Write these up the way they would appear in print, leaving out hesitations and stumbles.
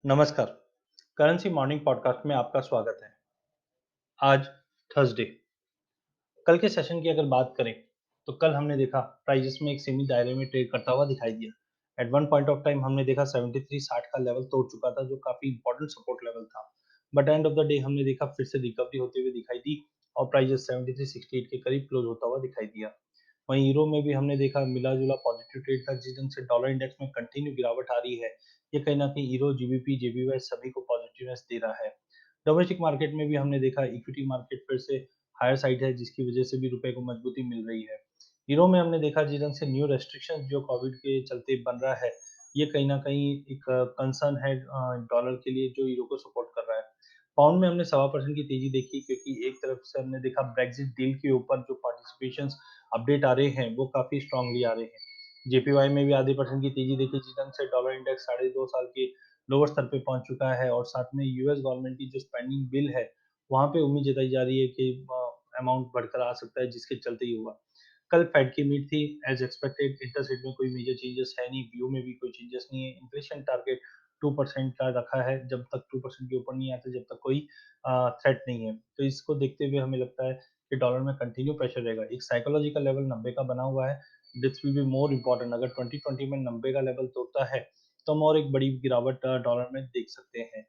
नमस्कार। Currency morning podcast में आपका स्वागत है। आज थर्सडे। कल के सेशन की अगर बात करें, तो कल हमने देखा प्राइसेस में एक सेमी दायरे में ट्रेड करता हुआ दिखाई दिया। At one point of time हमने देखा 73.60 का लेवल तोड़ चुका था, जो काफ़ी इंपॉर्टेंट सपोर्ट लेवल था। But end of the day हमने देखा फिर से रिकवरी होते हुए दिखाई दी और प्राइसेस 73.68 के करीब क्लोज होता हुआ दिखाई दिया। वहीं यूरो में भी हमने देखा मिला-जुला पॉजिटिव ट्रेड था, जिस दिन से डॉलर इंडेक्स में कंटिन्यू गिरावट आ रही है। ये कहीं न कहीं यूरो, जीबीपी, जेपीवाई सभी को पॉजिटिवनेस दे रहा है। डोमेस्टिक मार्केट में भी हमने देखा इक्विटी मार्केट फिर से हायर साइड है, जिसकी वजह से भी रुपए को मजबूती मिल रही है। यूरो में हमने देखा जिस ढंग से न्यू रेस्ट्रिक्शंस जो कोविड के चलते बन रहा है, ये कहीं न कहीं एक कंसर्न है डॉलर के लिए, जो यूरो को सपोर्ट कर रहा है। पाउंड में हमने 0.25% की तेजी देखी, क्योंकि एक तरफ से हमने देखा ब्रेक्सिट डील के ऊपर जो पार्टिसिपेशंस अपडेट आ रहे हैं, वो काफ़ी स्ट्रांगली आ रहे हैं। जेपीवाई में भी आधे परसेंट की तेजी देखी, जिस ढंग से डॉलर इंडेक्स साढ़े 2 साल के लोअर स्तर पे पहुंच चुका है और साथ में यूएस गवर्नमेंट की जो स्पेंडिंग बिल है, वहाँ पे उम्मीद जताई जा रही है कि अमाउंट बढ़कर आ सकता है, जिसके चलते ही हुआ। कल फेड की मीट थी, एज एक्सपेक्टेड इंटरेस्ट रेट में कोई मेजर चेंजेस है नहीं, व्यू में भी कोई चेंजेस नहीं है। इन्फ्लेशन टारगेट 2% का रखा है, जब तक 2% के ऊपर नहीं आता, जब तक कोई थ्रेट नहीं है। तो इसको देखते हुए हमें लगता है कि डॉलर में कंटिन्यू प्रेशर रहेगा। एक साइकोलॉजिकल लेवल 90 का बना हुआ है, this will be more important. अगर 2020 में 90 का लेवल तोड़ता है, तो हम और एक बड़ी गिरावट डॉलर में देख सकते हैं।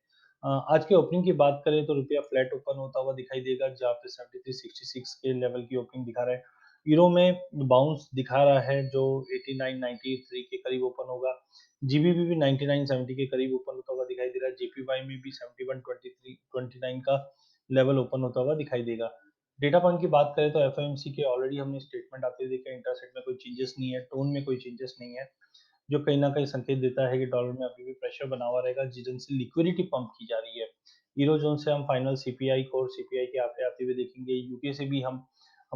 आज के ओपनिंग की बात करें तो रुपया फ्लैट ओपन होता हुआ दिखाई देगा, जहाँ पे 73.66 के लेवल की ओपनिंग दिखा रहा है। यूरो में बाउंस दिखा रहा है, जो 89.93 के करीब ओपन होगा। जीबीपी भी 99.70 के करीब ओपन होता हुआ दिखाई दे रहा है। जेपीवाई में भी 71.23-29 का लेवल ओपन होता हुआ दिखाई देगा। डेटा पॉइंट की बात करें तो एफओएमसी के ऑलरेडी हमने स्टेटमेंट आते हुए देखे, इंटरसेट में कोई चेंजेस नहीं है, टोन में कोई चेंजेस नहीं है, जो कहीं न कहीं संकेत देता है कि डॉलर में अभी भी प्रेशर बना हुआ रहेगा, जिस दिन से लिक्विडिटी पंप की जा रही है। यूरो ज़ोन से हम फाइनल सीपीआई, कोर सीपीआई के आंकड़े आते हुए देखेंगे। यूके से भी हम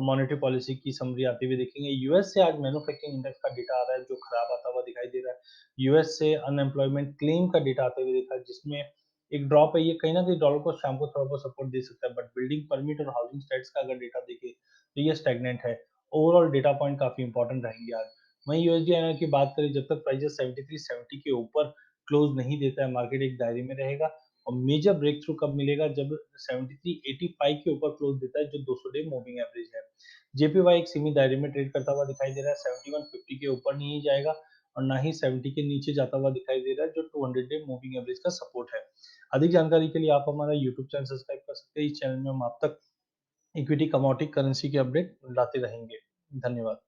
मॉनेटरी पॉलिसी की समरी आते हुए देखेंगे। यूएस से आज मैन्युफैक्चरिंग इंडेक्स का डेटा आ रहा है, जो खराब आता हुआ दिखाई दे रहा है। यूएस से अनएम्प्लॉयमेंट क्लेम का डेटा आते हुए देखा, जिसमें एक ड्रॉप है। ये कहीं न कहीं डॉलर को शाम को थोड़ा बहुत सपोर्ट दे सकता है, बट बिल्डिंग परमिट और हाउसिंग स्टैट्स का अगर डेटा देखें, तो ये स्टैग्नेंट है। ओवरऑल डेटा पॉइंट काफ़ी इंपॉर्टेंट रहेंगे आज। वहीं यूएसडी की बात करें, जब तक प्राइसेस 73-70 के ऊपर क्लोज नहीं देता है, मार्केट एक दायरे में रहेगा। और मेजर ब्रेक थ्रू कब मिलेगा, जब 73.85 के ऊपर क्लोज देता है, जो 200 डे मूविंग एवरेज है। जेपीवाई एक सीमी दायरे में ट्रेड करता हुआ दिखाई दे रहा है, 7150 के ऊपर नहीं जाएगा और ना ही 70 के नीचे जाता हुआ दिखाई दे रहा है, जो 200 डे मूविंग एवरेज का सपोर्ट है। अधिक जानकारी के लिए आप हमारा यूट्यूब चैनल सब्सक्राइब कर सकते हैं। इस चैनल में हम आप तक इक्विटी, कमोडिटी, करेंसी के अपडेट लाते रहेंगे। धन्यवाद।